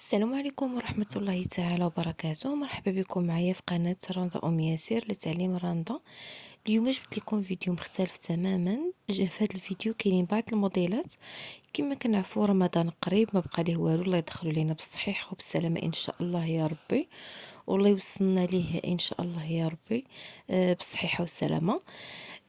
السلام عليكم ورحمة الله تعالى وبركاته. مرحبا بكم معايا في قناة رندا أم ياسر لتعليم رندا. اليوم جبت لكم فيديو مختلف تماما. في هذا الفيديو كاينين بعض الموديلات. كما كنعرفوا رمضان قريب، ما بقى ليه والو، الله يدخلوا لينا بالصحيح وبالسلامة ان شاء الله يا ربي، والله يوصلنا ليه ان شاء الله يا ربي بالصحيحة والسلامة.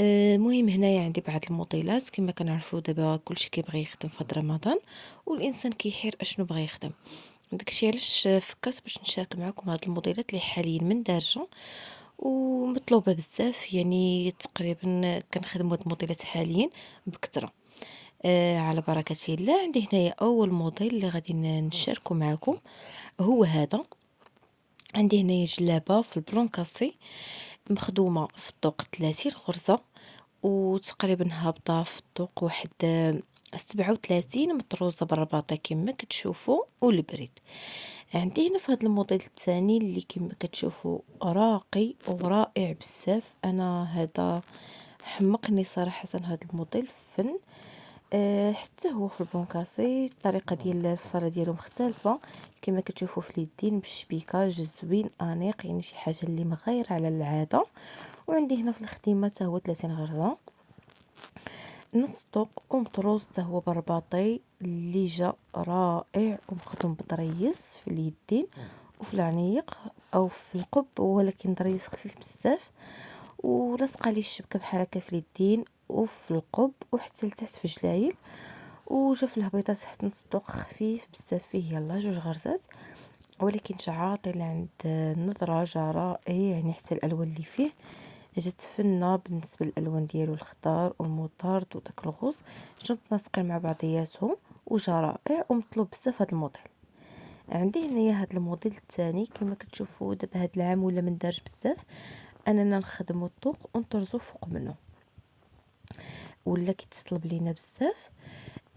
المهم هنايا عندي بعض الموديلات. كما كنعرفوا دابا كلشي كيبغي يخدم في هاد رمضان، والانسان كيحير اشنو بغى يخدم. داكشي علاش فكرت باش نشارك معكم هاد الموديلات اللي حاليا من دارجه ومطلوبه بزاف. يعني تقريبا كنخدموا هاد الموديلات حاليا بكثره. على بركه الله. عندي هنايا اول موديل اللي غادي نشاركو معكم هو هذا. عندي هنايا جلابه في البلونكاسي مخدومه في الطوق 30 غرزه، وتقريبا هابطه في الطوق واحد 37 مطروزه بالرباطه كما كتشوفوا والبريد. عندي هنا في هذا الموديل الثاني اللي كما كتشوفوا راقي ورائع بزاف. انا هذا حمقني صراحه هذا الموديل فن. حتى هو في البونكاسي الطريقه ديال الفصاله ديالو مختلفه كما كتشوفوا في اليدين بالشبيكه، جز زوين انيق، يعني شي حاجه اللي مغايره على العاده. وعندي هنا في الخديمه حتى هو 30 غرزه نص طوق ومطروز حتى هو برباطي اللي جا رائع ومخدوم بطريس في اليدين وفي العنيق او في القب، ولكن طريس خفيف بزاف، ولصقه ليه الشبكه بحال هكا في اليدين وفي القب وحتى لتحت في جلايل. وجا في الهبيطات تحت نص طوق خفيف بزاف، فيه يلا جوج غرزات، ولكن جا عاطل عند النظره، جا رائع. يعني حتى الالوان اللي فيه جات فنه بالنسبه للالوان ديالو، الخضار والمطارد وداك الغوص جاو متناسقين مع بعضياتهم، وجا رائع ومطلوب بزاف هذا الموديل. عندي هنايا هذا الموديل الثاني كما كتشوفوا دابا هذا العام ولا من دارج بزاف اننا نخدموا الطوق ونطرزوا فوق منه، ولا كيتطلب لينا بزاف.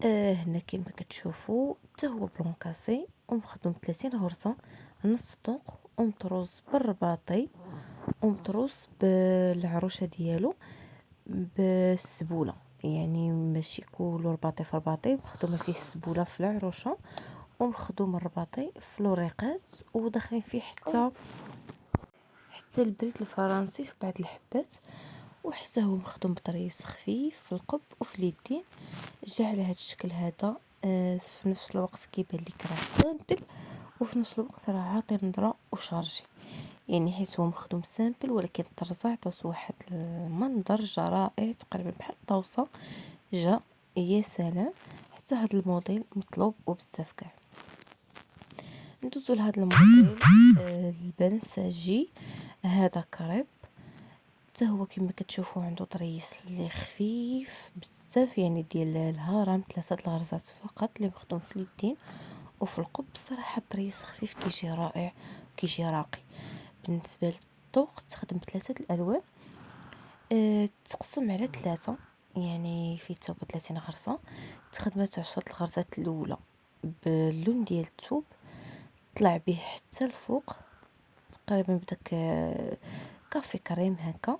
هنا كما كتشوفوا حتى هو بلونكاسي ومخدوم 30 غرزه نص طوق ومطروز بالرباطي ومطروز بالعروشه ديالو بالسبوله، يعني ماشي كله رباطي في رباطي، مخدومه فيه السبوله في العروشه ومخدوم الرباطي في لوريقات، وداخلين فيه حتى البريد الفرنسي في بعض الحبات، وحتى هو مخدوم بطريس خفيف في القب وفي اليدين. جا على هذا الشكل هذا. في نفس الوقت كيبان لك راه سامبل، وفي نفس الوقت راه عاطي نظره وشارجي، يعني حيت هو مخدوم سامبل ولكن الطرزه عطاتو واحد المنظر جا رائع تقريبا بحال الطوسه. جا يا سلام. حتى هذا الموديل مطلوب وبزاف كاع. ندوزو لهذا الموديل البنفسجي. هذا كريب حتى هو كما كتشوفوا عنده طريس اللي خفيف بزاف، يعني ديال الهرم، 3 الغرزات فقط اللي مخدوم في اليدين وفي القب. بصراحه الطريس خفيف كيجي رائع كيجي راقي. بالنسبه للطوق تخدم بثلاثه الالوان. تقسم على 3، يعني في الثوب 30 غرزه تخدمات 10 الغرزات الاولى باللون ديال الثوب، طلع به حتى الفوق تقريبا بداك كافي كريم هكا،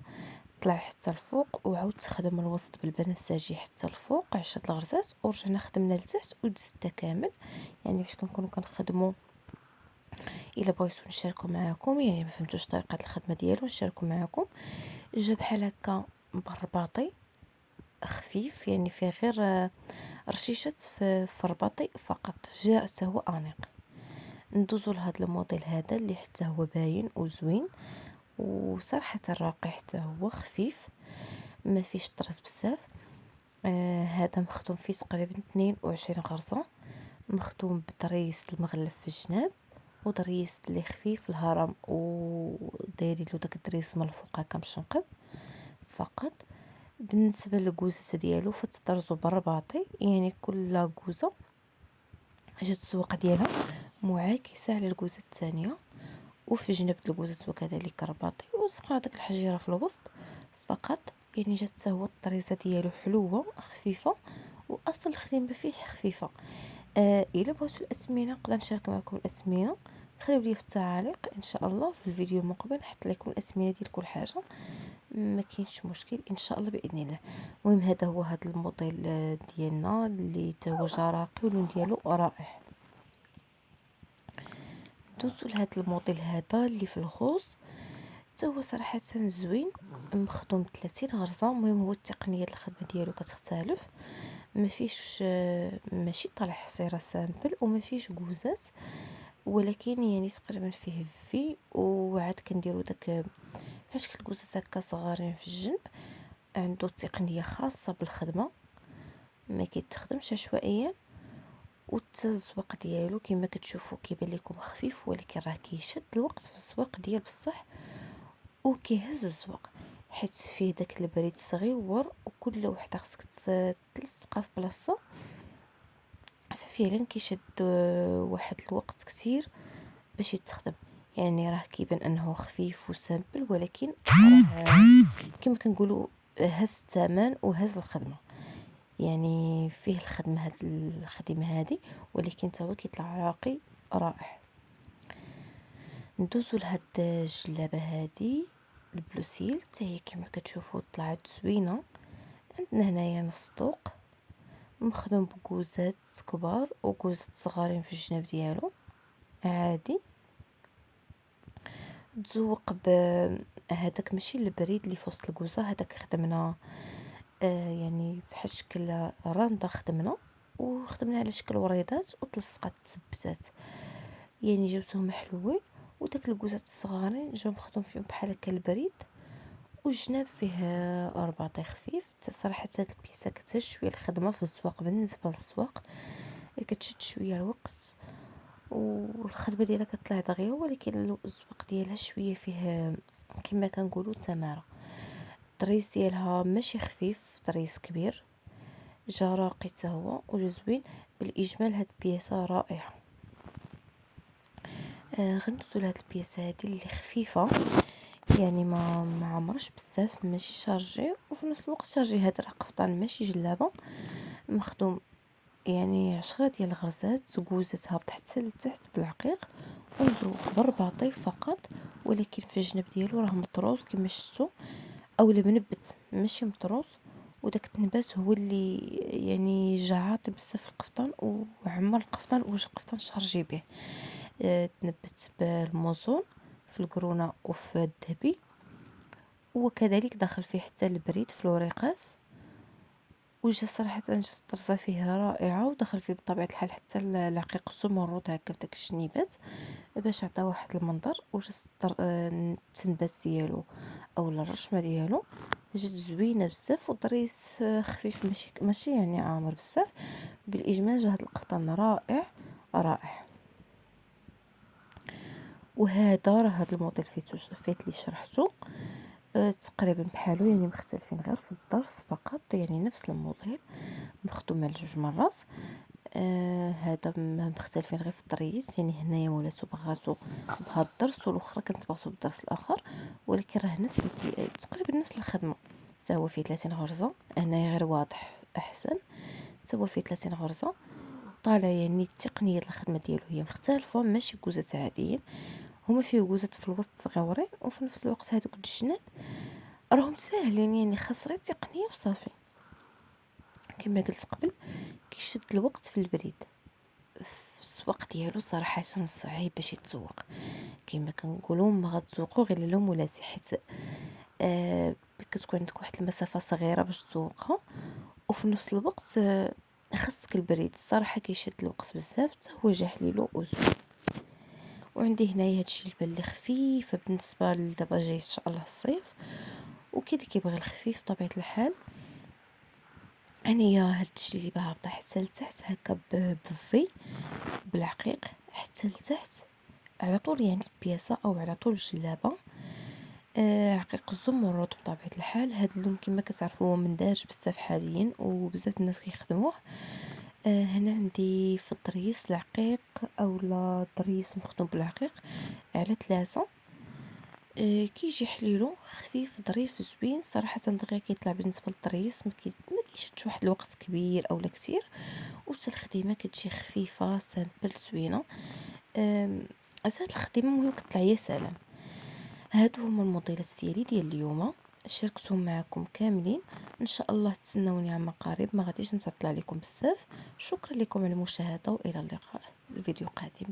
طلع حتى الفوق، وعاود تخدم الوسط بالبنفسجي حتى الفوق 10 الغرزات، ورجعنا خدمنا لتحت ودزتها كامل. يعني فاش كنكونوا كنخدموا، الا بغيتو نشاركوا معكم، يعني ما فهمتوش طريقه الخدمه ديالو نشاركوا معكم. جا بحال هكا بالرباطي خفيف، يعني فيه غير رشيشات في الرباطي فقط، جاء حتى هو انيق. ندوزو لهذا الموديل هذا اللي حتى هو باين وزوين، وصراحه الراقي حتى هو خفيف ما فيش طرز بزاف. هذا مخدوم فيه تقريبا 22 غرزه، مخدوم بطريس المغلف في الجناب وطريس اللي خفيف الهرم، ودايرين له داك الطريس من الفوق هكا مشنقب فقط. بالنسبه للكوزه ديالو فتطرزوا بالرباطي، يعني كل كوزه جات الزواقه ديالها معاكسه على الكوزه الثانيه، وفي جنب الكوزه وكذلك رباطي، وسقنا داك الحجيره في الوسط فقط. يعني جات حتى هو الطريزه ديالو حلوه خفيفه، واصل الخدمه فيه خفيفه. الا بغيتوا الاثمنه نقدر نشارك معكم الاثمنه، خليو لي في التعاليق ان شاء الله. في الفيديو المقبل نحط لكم الاثمنه ديال كل حاجه، ما كاينش مشكل ان شاء الله باذن الله. المهم هذا هو هذا الموديل ديالنا اللي تا هو جا راقي واللون ديالو رائع. ندوزو لهاد الموديل هذا اللي في الخوص، حتى هو صراحه زوين، مخدوم 30 غرزه. المهم هو التقنيه الخدمه ديالو كتختلف، ما فيش ماشي طالع حصيره سامبل وما فيش كوزات، ولكن يعني تقريبا فيه في، وعاد كنديرو داك بحال شكل كوزات هكا صغارين في الجنب. عنده تقنيه خاصه بالخدمه، ما كيتخدمش عشوائيا. والتزويق ديالو كما كتشوفوا كيبان لكم خفيف، ولكن راه كيشد الوقت في الزواق ديال بصح، وكيهز الزواق حيت فيه داك البريد صغيور، وكل وحده خصك تلصقها في بلاصه، ففعلا كيشد واحد الوقت كتير باش يتخدم. يعني راه كيبان انه خفيف وسامبل، ولكن راه كما كنقولوا هز الثمن وهز الخدمه. يعني فيه الخدمه هاد الخدمه هادي، ولكن تا هو كيطلع راقي رائع. ندوزو لهاد الجلابه هادي البلوسيل، حتى هي كما كتشوفوا طلعت زوينه. عندنا هنايا نص طوق مخدوم بكوزات كبار وكوزات صغارين في الجناب ديالو عادي. تزوق بهذاك ماشي البريد اللي في وسط الكوزه، هذاك خدمنا يعني بحال شكل راندا، خدمنا على شكل وريضات وتلصقات تثبتات، يعني جاوتهم حلوين. وداك الكوزات الصغارين جاو مخدوم فيهم بحال هكا البريد، والجناب فيه رباطي خفيف. صراحه هاد البيسه كتهز شويه الخدمه في الزواق، بالنسبه للزواق كتشد شويه الوقت، والخدمه ديالها كطلع دغيا، ولكن الزواق ديالها شويه فيه كما كنقولوا تماره. الطريز ديالها ماشي خفيف، طريز كبير، جا راقي حتى هو وجا زوين. بالاجمال هاد البياسه رائعه. غندوزو لهاد البياسه هادي اللي خفيفه، يعني ما عمرش بزاف، ماشي شارجي وفي نفس الوقت شارجي. هاد راه قفطان ماشي جلابه، مخدوم يعني 10 ديال الغرزات، زكوزات هابط حتى لتحت بالعقيق، ومزوق بالرباطي فقط. ولكن في الجنب ديالو راه مطروز كما شفتوا، اولا منبت ماشي مطروز. وداك النبات هو اللي يعني جا عاطي بزاف القفطان، وعمر القفطان وجا القفطان شارجي به. تنبت بالموزون في القرونه وفي الذهبي، وكذلك داخل فيه حتى البريد في الوريقات. وجا صراحه جا الطرزه فيه رائعه، ودخل فيه بطبيعه الحال حتى العقيق الزمرد هكا بداك الشنيبات باش عطى واحد المنظر. وجا التنبات ديالو او الرشمه ديالو جات زوينه بزاف، وطريز خفيف ماشي يعني عامر بزاف. بالاجمال جا هاد القفطان رائع رائع. وهذا راه هاد الموديل فيت اللي شرحته تقريبا بحالو، يعني مختلفين غير في الضرس فقط، يعني نفس الموديل مخدوم على جوج مرات. هذا مختلفين غير في الطريز، يعني هنايا ولاتو بغاتو بهاد الضرس، والاخرى كانت بغاتو بالضرس الاخر، ولكن راه نفس تقريبا نفس الخدمه. حتى هو فيه 30 غرزه، هنايا غير واضح احسن. حتى هو فيه 30 غرزه طالع، يعني تقنيه الخدمه ديالو هي مختلفه، ماشي كوزات عاديين. هما فيه كوزات في الوسط صغيورين، وفي نفس الوقت هذوك الجناب راهم ساهلين، يعني خاص غير تقنيه وصافي. كما قلت قبل كيشد الوقت في البريد، في السواق ديالو صراحه صعيب باش يتسوق. كما كنقولوا ما غتسوقوا غير لا مولاتي، حيت كتكون عندك واحد المسافه صغيره باش تسوقها، وفي نفس الوقت خاصك البريد. الصراحه كيشد الوقت بزاف، حتى هو جا حليلو وزوين. وعندي هنايا هادشي اللي بان لي خفيفه بالنسبه لدابا جاي ان شاء الله الصيف، وكاين اللي كيبغي الخفيف بطبيعه الحال. انايا هادشي اللي هابطه حتى لتحت هكا بفي بالعقيق حتى لتحت على طول، يعني البياسه او على طول الجلابه. عقيق الزمرد بطبيعه الحال. هاد اللون كما كتعرفوا هو مندارج بزاف حاليا، وبزاف الناس كيخدموه. هنا عندي في الطريس العقيق اولا الطريس مخدوم بالعقيق على 3. كيجي حليلو خفيف ظريف زوين صراحه، دغيا كيطلع بالنسبه للطريس ما كيشدش واحد الوقت كبير اولا كثير، وحتى الخديمه كتجي خفيفه سامبل زوينه. هاد الخديمه المهم كطلع يا سلام. هادو هما الموديلات ديال اليوم، شاركتهم معكم كاملين. ان شاء الله تسناوني عما قريب، ما غاديش نطلع لكم بزاف. شكرا لكم على المشاهده، والى اللقاء الفيديو قادم.